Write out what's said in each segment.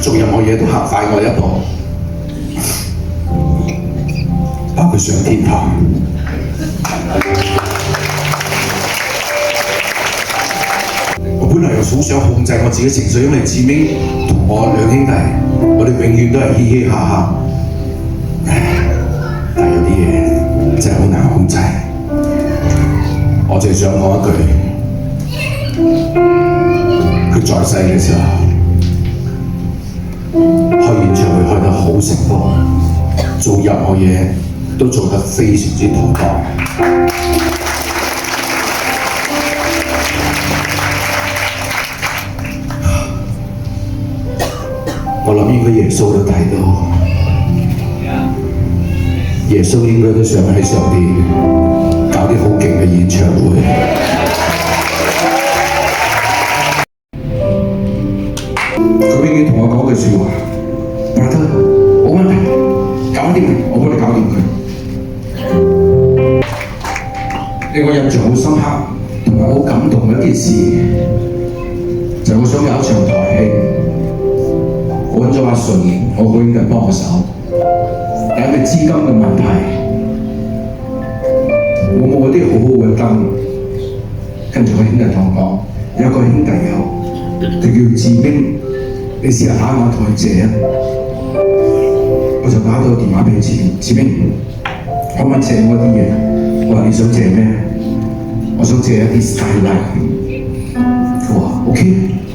做任何嘢都行快我一步，包括上天堂。我本來又好想控制我自己情緒，因為志明同我兩兄弟，我哋永遠都係嘻嘻哈哈。但有啲嘢真係好難控制。我淨係想講一句，佢在世嘅時候開演唱會開得好成功，做任何嘢都做得非常之妥當。我諗應該耶穌都睇到，耶穌應該都想喺上邊搞啲好勁嘅演唱會。佢永遠同我講句説話 ，brother， 冇問題，搞掂佢，我幫你搞掂佢。令我印象好深刻，同埋好感動嘅一件事，就係我想有一場台戲。我揾咗阿順，我好兄弟幫我手，有一個資金嘅問題，我冇嗰啲好好嘅燈，跟住我兄弟同我講，有一個兄弟有，佢叫志明，你試下打電話同佢借啊！我就打咗個電話俾志明，可唔可以借我啲嘢？我話你想借咩？我想借一啲 skyline。佢話 OK，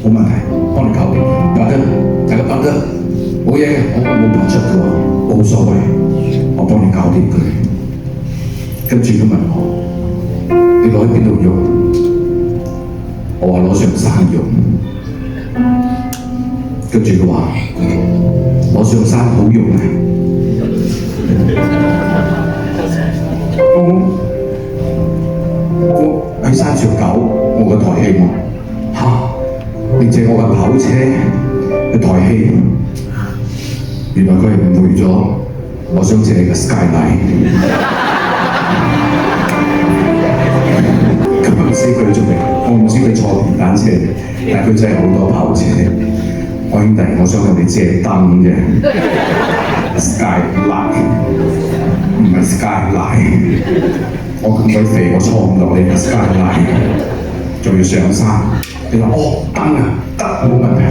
冇問題，幫你搞掂。大家覺得冇嘢嘅，我冇拍出嘅喎，冇所謂，我幫你搞掂佢。跟住佢問我：你攞去邊度用？我話攞上山用。跟住佢話：攞上山好用咩？我喺山上搞我個台戲喎。你借我架跑車去台戲，原來佢係誤會咗，我想借個 skyline。咁唔知佢做咩？我唔知佢坐電單車，但係佢真係好多跑車。我兄弟，我想同你借燈嘅 skyline， 唔係 skyline。我咁鬼肥，我坐唔落你嘅 skyline， 仲要上山。你話哦燈啊，得冇問題，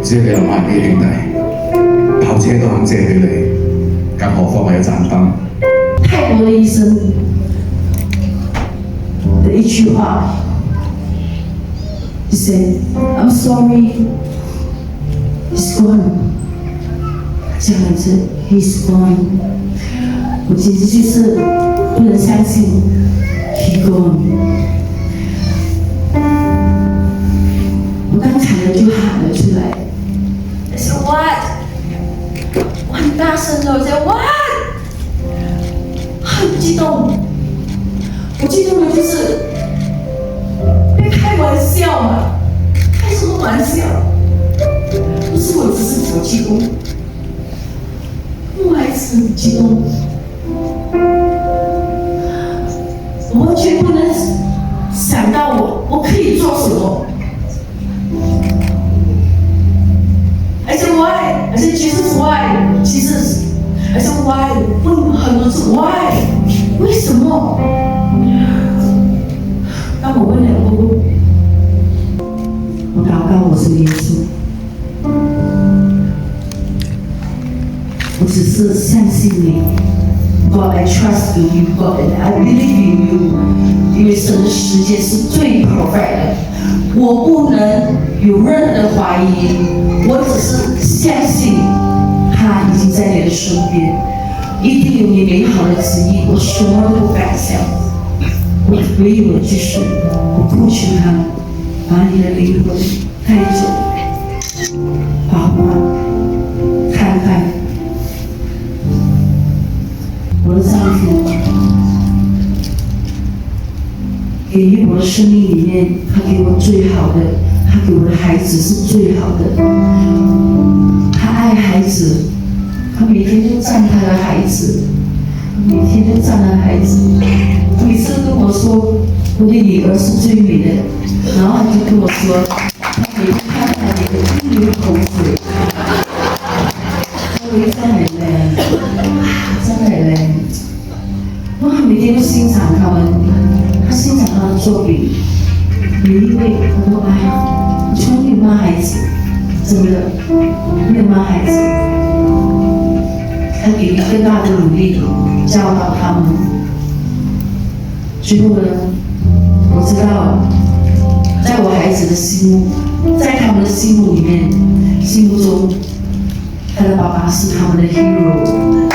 只係你又買啲兄弟跑車都肯借俾你，更何況係一盞燈。泰國的醫生的一句話 ，He said, "I'm sorry, he's gone." 這樣子 ，He's gone。我簡直就是不能相信 ，He gone。我剛才呢就喊了出來，我說 What？ 我很大聲的，我說 What？ 很激動，我激動的就是被開玩笑嘛，開什麼玩笑？不是我只是小激動，我還是很激動，我完全不能想到我可以做什麼。I said why? I said Jesus why? Jesus. I said why? 問很多次 why? 為什麼？當我問了我禱告我是耶穌，我只是相信你 ，God I trust in you, God and I believe in you， 因為神的時間是最 perfect 的，我不能有任何的懷疑。我只是相信他已經在你的身邊，一定有你美好的旨意，我什麼都不敢想，我唯有就是我不求他把你的靈魂帶走，爸爸看看我的丈夫給予我的生命裡面，他給我最好的，他給我的孩子是最好的，他愛孩子，他每天都讚他的孩子，每天都讚他孩子，每次跟我說我的女兒是最美的，然後他就跟我說他每天看他的一流口水，會真係靚，真係靚。我每天都欣賞他們，欣賞他的作品。有一位我都哎呀，你從沒有罵孩子，真的沒有罵孩子。他給予更大的努力教導他們。最後呢，我知道，在我孩子的心目，在他們的心目裡面，心目中，他的爸爸是他們的 hero。